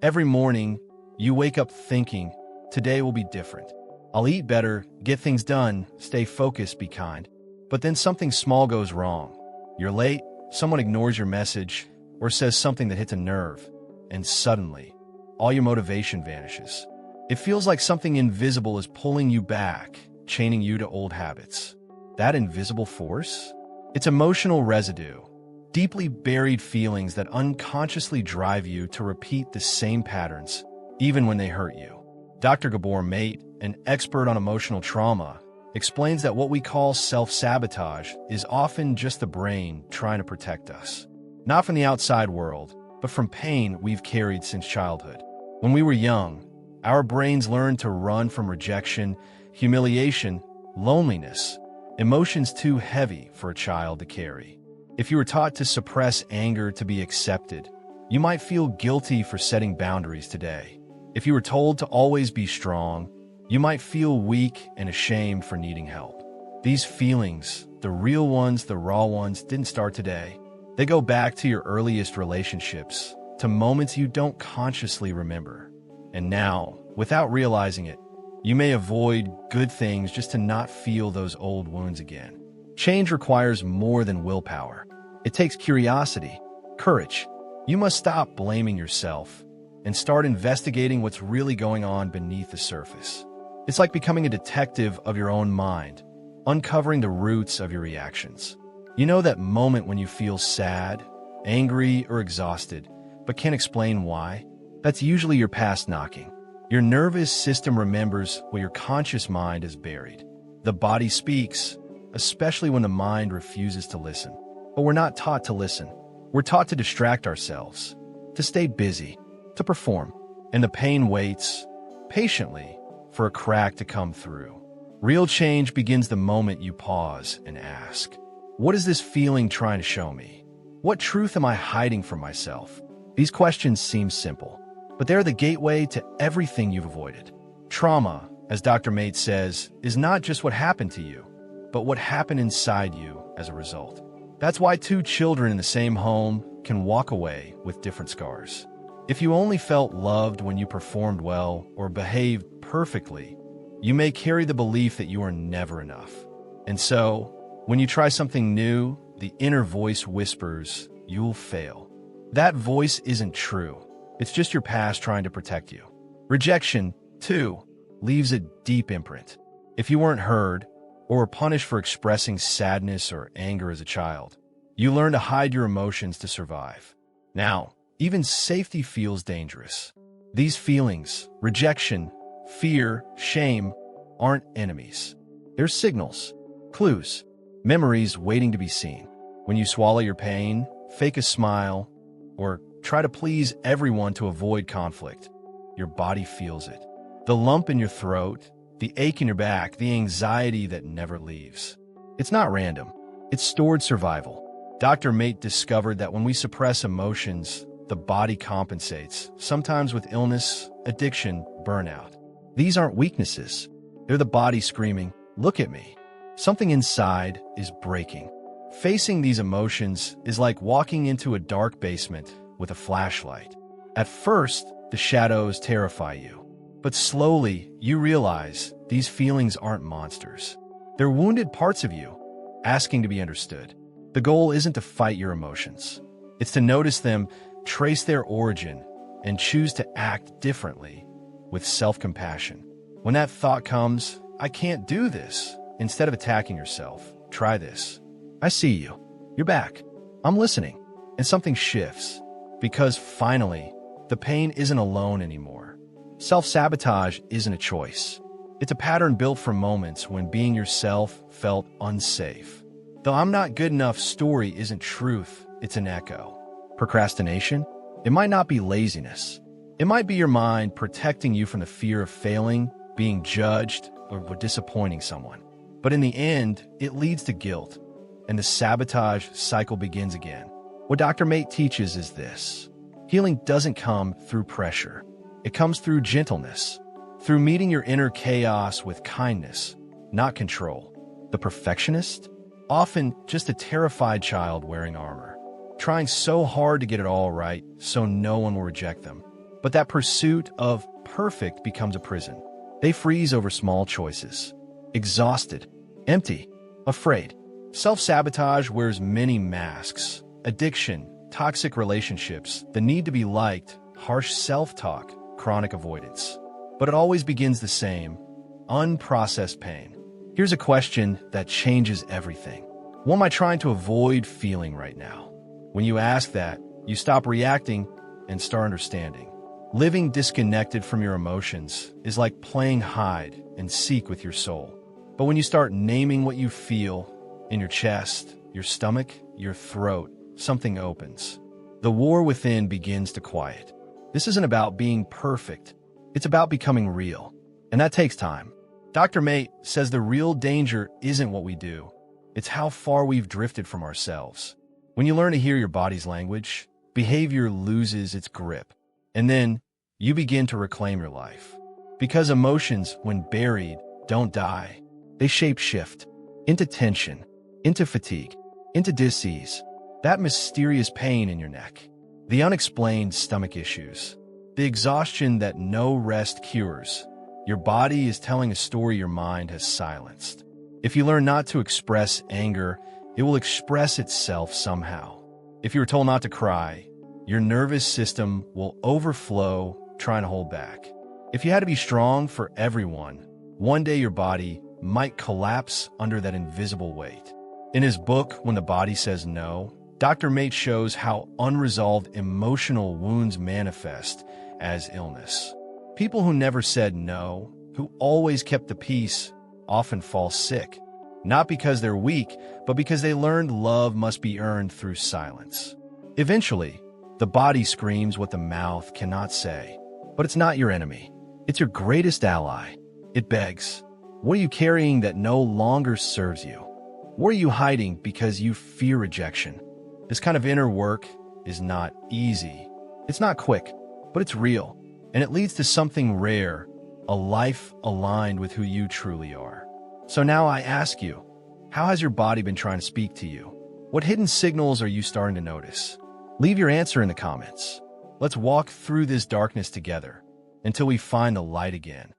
Every morning, you wake up thinking, today will be different. I'll eat better, get things done, stay focused, be kind. But then something small goes wrong. You're late, someone ignores your message, or says something that hits a nerve, and suddenly, all your motivation vanishes. It feels like something invisible is pulling you back, chaining you to old habits. That invisible force? It's emotional residue, deeply buried feelings that unconsciously drive you to repeat the same patterns, even when they hurt you. Dr. Gabor Maté, an expert on emotional trauma, explains that what we call self-sabotage is often just the brain trying to protect us. Not from the outside world, but from pain we've carried since childhood. When we were young, our brains learned to run from rejection, humiliation, loneliness, emotions too heavy for a child to carry. If you were taught to suppress anger to be accepted, you might feel guilty for setting boundaries today. If you were told to always be strong, you might feel weak and ashamed for needing help. These feelings, the real ones, the raw ones, didn't start today. They go back to your earliest relationships, to moments you don't consciously remember. And now, without realizing it, you may avoid good things just to not feel those old wounds again. Change requires more than willpower. It takes curiosity, courage. You must stop blaming yourself and start investigating what's really going on beneath the surface. It's like becoming a detective of your own mind, uncovering the roots of your reactions. You know that moment when you feel sad, angry, or exhausted, but can't explain why? That's usually your past knocking. Your nervous system remembers what your conscious mind has buried. The body speaks, especially when the mind refuses to listen. But we're not taught to listen. We're taught to distract ourselves, to stay busy, to perform. And the pain waits, patiently, for a crack to come through. Real change begins the moment you pause and ask, what is this feeling trying to show me? What truth am I hiding from myself? These questions seem simple, but they're the gateway to everything you've avoided. Trauma, as Dr. Maté says, is not just what happened to you, but what happened inside you as a result. That's why two children in the same home can walk away with different scars. If you only felt loved when you performed well or behaved perfectly, you may carry the belief that you are never enough. And so, when you try something new, the inner voice whispers, you'll fail. That voice isn't true. It's just your past trying to protect you. Rejection, too, leaves a deep imprint. If you weren't heard, or were punished for expressing sadness or anger as a child, you learn to hide your emotions to survive. Now, even safety feels dangerous. These feelings, rejection, fear, shame, aren't enemies. They're signals, clues, memories waiting to be seen. When you swallow your pain, fake a smile, or try to please everyone to avoid conflict, your body feels it. The lump in your throat, the ache in your back, the anxiety that never leaves. It's not random. It's stored survival. Dr. Maté discovered that when we suppress emotions, the body compensates, sometimes with illness, addiction, burnout. These aren't weaknesses. They're the body screaming, look at me. Something inside is breaking. Facing these emotions is like walking into a dark basement with a flashlight. At first, the shadows terrify you. But slowly, you realize these feelings aren't monsters. They're wounded parts of you, asking to be understood. The goal isn't to fight your emotions. It's to notice them, trace their origin, and choose to act differently with self-compassion. When that thought comes, I can't do this, instead of attacking yourself, try this. I see you. You're back. I'm listening. And something shifts, because finally, the pain isn't alone anymore. Self-sabotage isn't a choice. It's a pattern built from moments when being yourself felt unsafe. The I'm not good enough story isn't truth, it's an echo. Procrastination? It might not be laziness. It might be your mind protecting you from the fear of failing, being judged, or disappointing someone. But in the end, it leads to guilt, and the sabotage cycle begins again. What Dr. Maté teaches is this. Healing doesn't come through pressure. It comes through gentleness, through meeting your inner chaos with kindness, not control. The perfectionist? Often just a terrified child wearing armor, trying so hard to get it all right so no one will reject them. But that pursuit of perfect becomes a prison. They freeze over small choices. Exhausted, empty, afraid. Self-sabotage wears many masks. Addiction, toxic relationships, the need to be liked, harsh self-talk, chronic avoidance. But it always begins the same: unprocessed pain. Here's a question that changes everything. What am I trying to avoid feeling right now? When you ask that, you stop reacting and start understanding. Living disconnected from your emotions is like playing hide and seek with your soul. But when you start naming what you feel in your chest, your stomach, your throat, something opens. The war within begins to quiet. This isn't about being perfect. It's about becoming real. And that takes time. Dr. Maté says the real danger isn't what we do. It's how far we've drifted from ourselves. When you learn to hear your body's language, behavior loses its grip. And then you begin to reclaim your life. Because emotions, when buried, don't die. They shape-shift into tension, into fatigue, into dis-ease. That mysterious pain in your neck, the unexplained stomach issues, the exhaustion that no rest cures. Your body is telling a story your mind has silenced. If you learn not to express anger, it will express itself somehow. If you were told not to cry, your nervous system will overflow, trying to hold back. If you had to be strong for everyone, one day your body might collapse under that invisible weight. In his book, When the Body Says No, Dr. Maté shows how unresolved emotional wounds manifest as illness. People who never said no, who always kept the peace, often fall sick, not because they're weak, but because they learned love must be earned through silence. Eventually, the body screams what the mouth cannot say. But it's not your enemy. It's your greatest ally. It begs, what are you carrying that no longer serves you? What are you hiding because you fear rejection? This kind of inner work is not easy. It's not quick, but it's real. And it leads to something rare, a life aligned with who you truly are. So now I ask you, how has your body been trying to speak to you? What hidden signals are you starting to notice? Leave your answer in the comments. Let's walk through this darkness together until we find the light again.